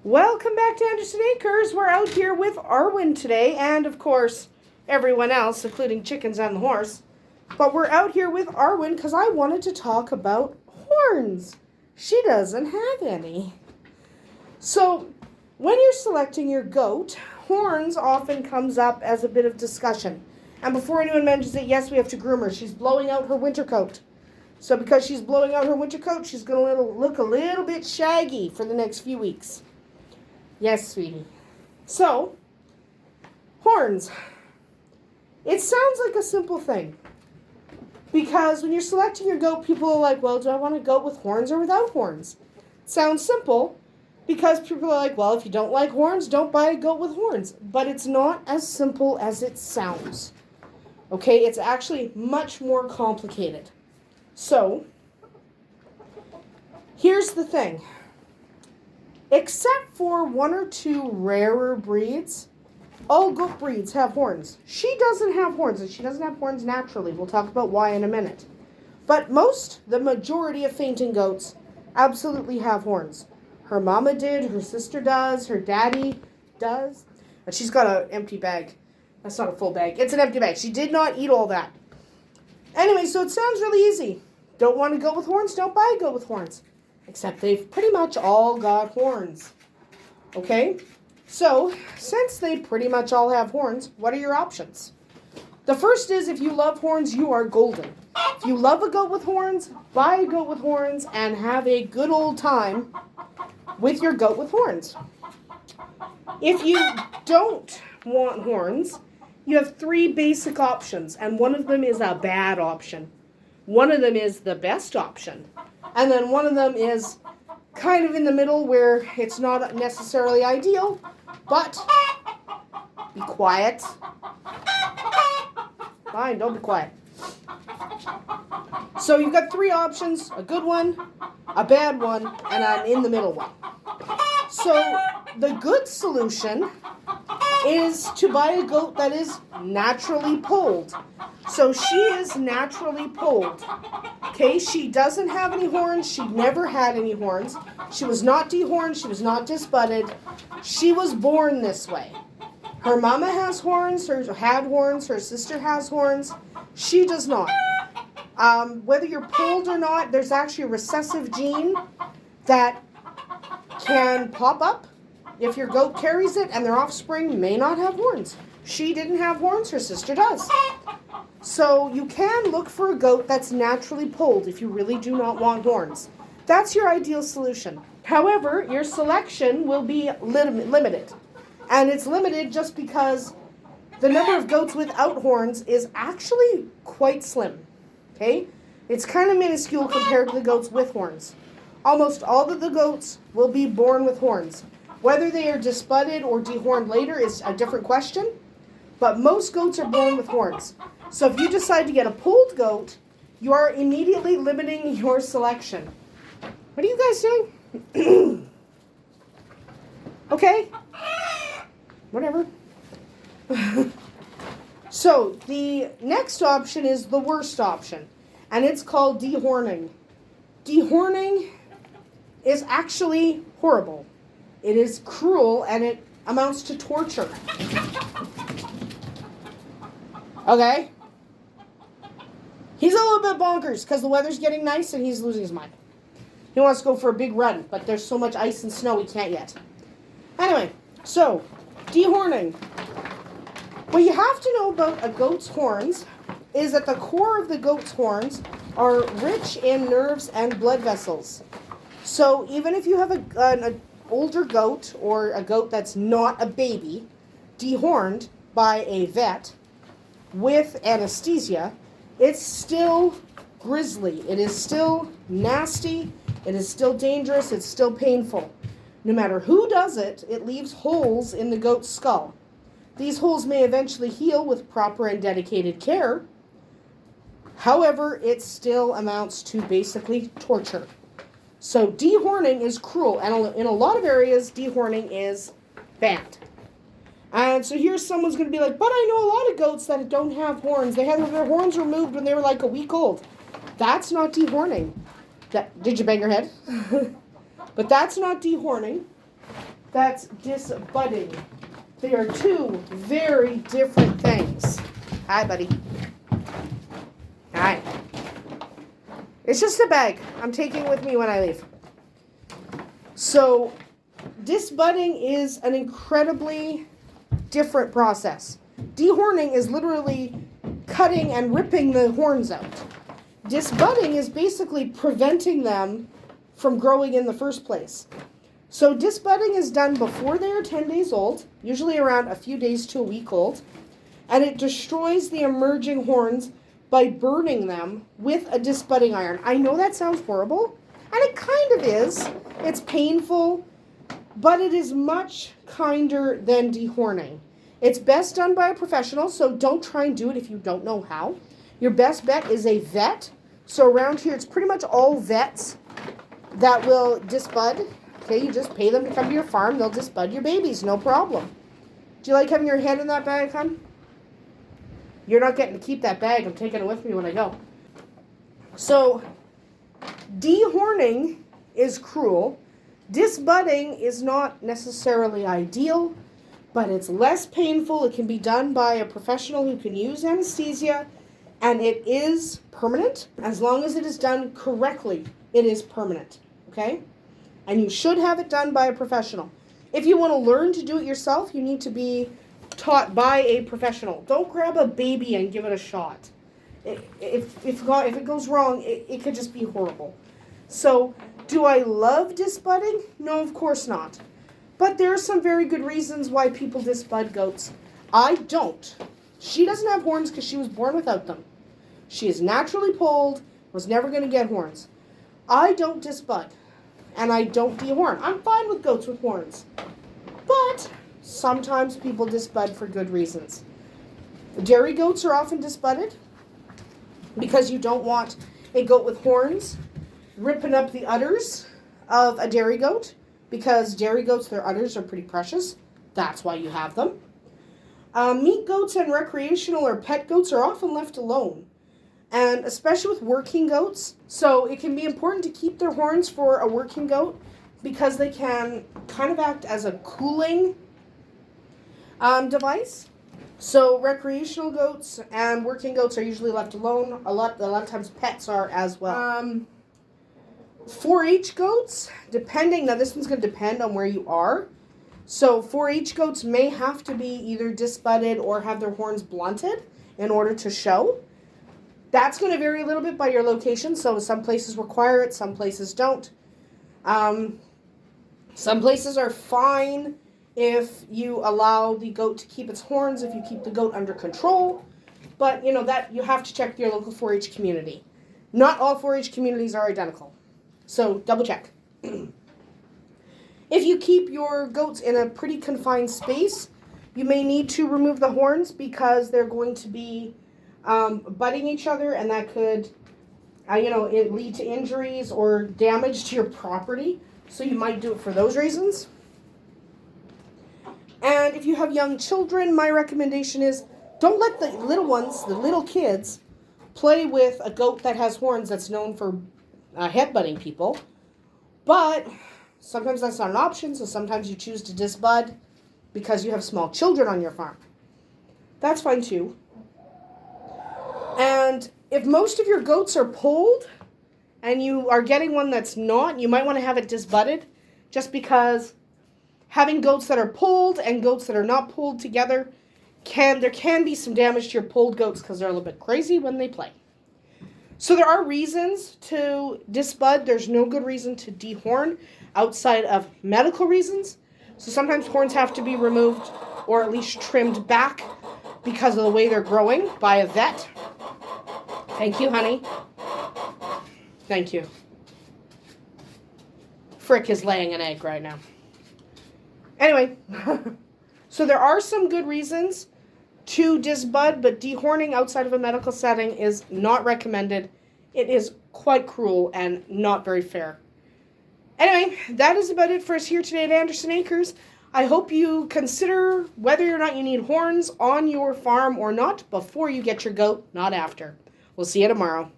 Welcome back to Andersen Acres. We're out here with Arwen today, and of course, everyone else, including chickens and the horse. But we're out here with Arwen because I wanted to talk about horns. She doesn't have any. So, when you're selecting your goat, horns often comes up as a bit of discussion. And before anyone mentions it, yes, we have to groom her. She's blowing out her winter coat. So because she's blowing out her winter coat, she's going to look a little bit shaggy for the next few weeks. Yes, sweetie. So, horns. It sounds like a simple thing. Because when you're selecting your goat, people are like, well, do I want a goat with horns or without horns? It sounds simple because people are like, well, if you don't like horns, don't buy a goat with horns. But it's not as simple as it sounds. Okay, it's actually much more complicated. So, here's the thing. Except for one or two rarer breeds, all goat breeds have horns. She doesn't have horns, and she doesn't have horns naturally. We'll talk about why in a minute. But the majority of fainting goats absolutely have horns. Her mama did, her sister does, her daddy does. And she's got an empty bag. That's not a full bag. It's an empty bag. She did not eat all that. Anyway, so it sounds really easy. Don't want a goat with horns? Don't buy a goat with horns. Except they've pretty much all got horns. Okay? So, since they pretty much all have horns, what are your options? The first is, if you love horns, you are golden. If you love a goat with horns, buy a goat with horns and have a good old time with your goat with horns. If you don't want horns, you have three basic options, and one of them is a bad option. One of them is the best option. And then one of them is kind of in the middle where it's not necessarily ideal, but be quiet. Fine, don't be quiet. So you've got three options, a good one, a bad one, and an in the middle one. So the good solution is to buy a goat that is naturally polled. So she is naturally polled. Okay, she doesn't have any horns. She never had any horns. She was not dehorned. She was not disbudded. She was born this way. Her mama has horns, had horns, her sister has horns. She does not. Whether you're polled or not, there's actually a recessive gene that can pop up if your goat carries it, and their offspring may not have horns. She didn't have horns, her sister does. So you can look for a goat that's naturally polled if you really do not want horns. That's your ideal solution. However, your selection will be limited. And it's limited just because the number of goats without horns is actually quite slim. Okay? It's kind of minuscule compared to the goats with horns. Almost all of the goats will be born with horns. Whether they are disbudded or dehorned later is a different question, but most goats are born with horns. So if you decide to get a polled goat, you are immediately limiting your selection. What are you guys doing? Okay. Whatever. So the next option is the worst option, and it's called dehorning. Dehorning is actually horrible. It is cruel, and it amounts to torture. Okay? He's a little bit bonkers because the weather's getting nice and he's losing his mind. He wants to go for a big run, but there's so much ice and snow he can't yet. Anyway, so, dehorning. What you have to know about a goat's horns is that the core of the goat's horns are rich in nerves and blood vessels. So even if you have an older goat or a goat that's not a baby, dehorned by a vet with anesthesia, it's still grisly. It is still nasty. It is still dangerous. It's still painful. No matter who does it, it leaves holes in the goat's skull. These holes may eventually heal with proper and dedicated care. However, it still amounts to basically torture. So dehorning is cruel, and in a lot of areas, dehorning is banned. And so here's someone's going to be like, but I know a lot of goats that don't have horns. They had their horns removed when they were like a week old. That's not dehorning. Did you bang your head? But that's not dehorning. That's disbudding. They are two very different things. Hi, buddy. Hi. It's just a bag I'm taking with me when I leave. So, disbudding is an incredibly different process. Dehorning is literally cutting and ripping the horns out. Disbudding is basically preventing them from growing in the first place. So disbudding is done before they are 10 days old, usually around a few days to a week old, and it destroys the emerging horns by burning them with a disbudding iron. I know that sounds horrible, and it kind of is. It's painful, but it is much kinder than dehorning. It's best done by a professional, so don't try and do it if you don't know how. Your best bet is a vet. So around here, it's pretty much all vets that will disbud. Okay, you just pay them to come to your farm. They'll disbud your babies, no problem. Do you like having your hand in that bag, hon? You're not getting to keep that bag. I'm taking it with me when I go. So, dehorning is cruel. Disbudding is not necessarily ideal, but it's less painful. It can be done by a professional who can use anesthesia, and it is permanent. As long as it is done correctly, it is permanent, okay? And you should have it done by a professional. If you want to learn to do it yourself, you need to be taught by a professional. Don't grab a baby and give it a shot. If it goes wrong, it could just be horrible. So, do I love disbudding? No, of course not. But there are some very good reasons why people disbud goats. I don't. She doesn't have horns because she was born without them. She is naturally polled, was never going to get horns. I don't disbud, and I don't dehorn. I'm fine with goats with horns. But sometimes people disbud for good reasons. Dairy goats are often disbudded because you don't want a goat with horns ripping up the udders of a dairy goat, because dairy goats, their udders are pretty precious. That's why you have them. Meat goats and recreational or pet goats are often left alone, and especially with working goats. So it can be important to keep their horns for a working goat because they can kind of act as a cooling device. So recreational goats and working goats are usually left alone. A lot of times pets are as well. 4-H goats, now this one's going to depend on where you are. So 4-H goats may have to be either disbudded or have their horns blunted in order to show. That's going to vary a little bit by your location. So some places require it, some places don't. Some places are fine if you allow the goat to keep its horns, if you keep the goat under control. But, that you have to check your local 4-H community. Not all 4-H communities are identical. So double check. If you keep your goats in a pretty confined space, you may need to remove the horns because they're going to be butting each other, and that could, it lead to injuries or damage to your property. So you might do it for those reasons. And if you have young children, my recommendation is don't let the little ones, the little kids, play with a goat that has horns that's known for headbutting people. But sometimes that's not an option, so sometimes you choose to disbud because you have small children on your farm. That's fine too. And if most of your goats are polled and you are getting one that's not, you might want to have it disbudded, just because having goats that are polled and goats that are not polled together, there can be some damage to your polled goats because they're a little bit crazy when they play. So there are reasons to disbud. There's no good reason to dehorn outside of medical reasons. So sometimes horns have to be removed or at least trimmed back because of the way they're growing by a vet. Thank you, honey. Thank you. Frick is laying an egg right now. Anyway, so there are some good reasons to disbud, but dehorning outside of a medical setting is not recommended. It is quite cruel and not very fair. Anyway, that is about it for us here today at Andersen Acres. I hope you consider whether or not you need horns on your farm or not before you get your goat, not after. We'll see you tomorrow.